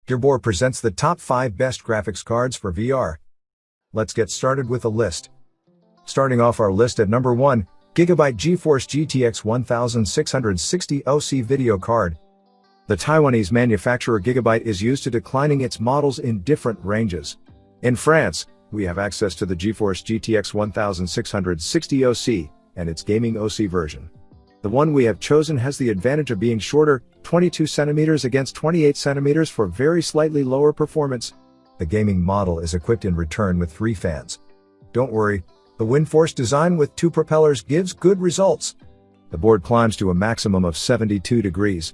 Gearboard presents the top 5 best graphics cards for VR. Let's get started with the list. Starting off our list at number 1, Gigabyte GeForce GTX 1660 OC video card. The Taiwanese manufacturer Gigabyte is used to declining its models in different ranges. In France, we have access to the GeForce GTX 1660 OC and its gaming OC version. The one we have chosen has the advantage of being shorter, 22 cm against 28 cm for very slightly lower performance. The gaming model is equipped in return with 3 fans. Don't worry, the WindForce design with 2 propellers gives good results. The board climbs to a maximum of 72 degrees.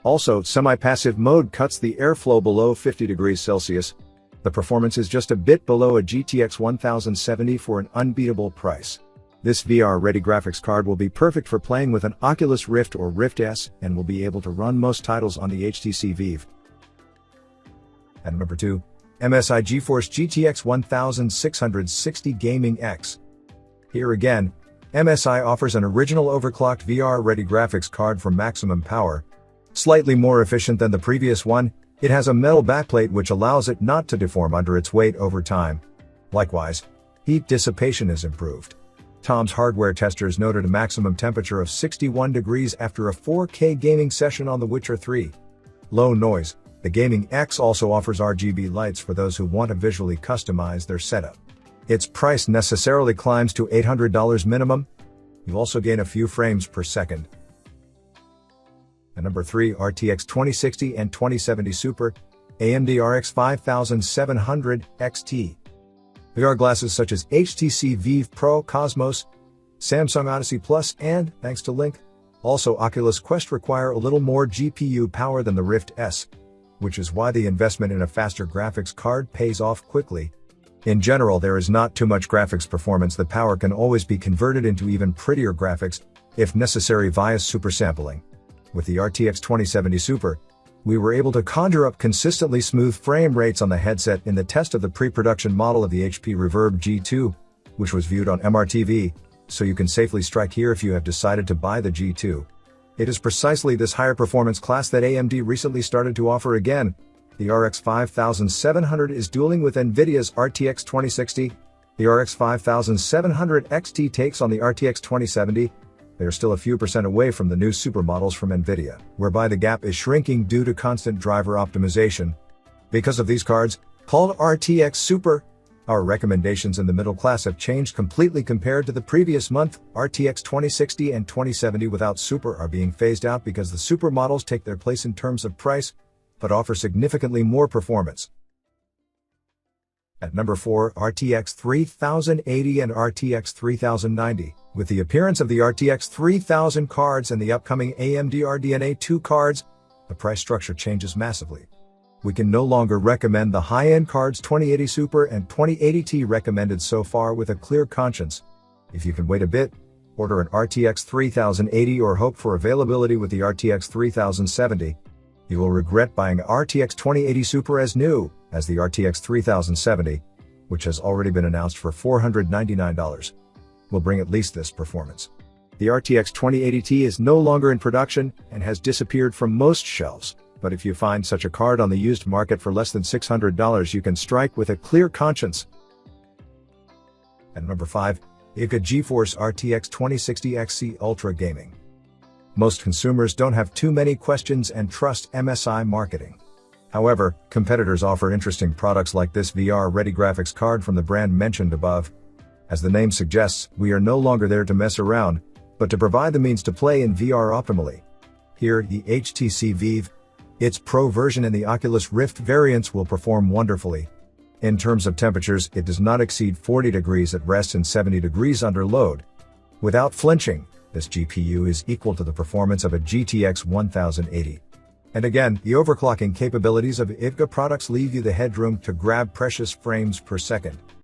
Also, semi-passive mode cuts the airflow below 50 degrees Celsius. The performance is just a bit below a GTX 1070 for an unbeatable price. This VR-ready graphics card will be perfect for playing with an Oculus Rift or Rift S and will be able to run most titles on the HTC Vive. At number 2, MSI GeForce GTX 1660 Gaming X. Here again, MSI offers an original overclocked VR-ready graphics card for maximum power. Slightly more efficient than the previous one, it has a metal backplate which allows it not to deform under its weight over time. Likewise, heat dissipation is improved. Tom's hardware testers noted a maximum temperature of 61 degrees after a 4K gaming session on The Witcher 3. Low noise. The Gaming X also offers RGB lights for those who want to visually customize their setup. Its price necessarily climbs to $800 minimum. You also gain a few frames per second. At number 3, RTX 2060 and 2070 Super, AMD RX 5700 XT. VR glasses such as HTC Vive Pro Cosmos, Samsung Odyssey Plus and, thanks to Link, also Oculus Quest require a little more GPU power than the Rift S, which is why the investment in a faster graphics card pays off quickly. In general, there is not too much graphics performance. The power can always be converted into even prettier graphics, if necessary via supersampling. With the RTX 2070 Super, we were able to conjure up consistently smooth frame rates on the headset in the test of the pre-production model of the HP Reverb G2, which was viewed on MRTV, so you can safely strike here if you have decided to buy the G2. It is precisely this higher performance class that AMD recently started to offer again. The RX 5700 is dueling with NVIDIA's RTX 2060. The RX 5700 XT takes on the RTX 2070. They are still a few percent away from the new supermodels from NVIDIA, whereby the gap is shrinking due to constant driver optimization. Because of these cards, called RTX Super, our recommendations in the middle class have changed completely compared to the previous month. RTX 2060 and 2070 without Super are being phased out because the Super models take their place in terms of price, but offer significantly more performance. At number 4, RTX 3080 and RTX 3090. With the appearance of the RTX 3000 cards and the upcoming AMD RDNA 2 cards, the price structure changes massively. We can no longer recommend the high-end cards 2080 Super and 2080 Ti recommended so far with a clear conscience. If you can wait a bit, order an RTX 3080 or hope for availability with the RTX 3070. You will regret buying RTX 2080 Super as new as the RTX 3070, which has already been announced for $499. Will bring at least this performance. The RTX 2080 Ti is no longer in production and has disappeared from most shelves, but if you find such a card on the used market for less than $600, you can strike with a clear conscience. At number 5, IKE GeForce RTX 2060 XC Ultra Gaming. Most consumers don't have too many questions and trust MSI marketing. However, competitors offer interesting products like this VR-ready graphics card from the brand mentioned above. As the name suggests, we are no longer there to mess around, but to provide the means to play in VR optimally. Here, the HTC Vive, its Pro version and the Oculus Rift variants will perform wonderfully. In terms of temperatures, it does not exceed 40 degrees at rest and 70 degrees under load. Without flinching, this GPU is equal to the performance of a GTX 1080. And again, the overclocking capabilities of IKE products leave you the headroom to grab precious frames per second.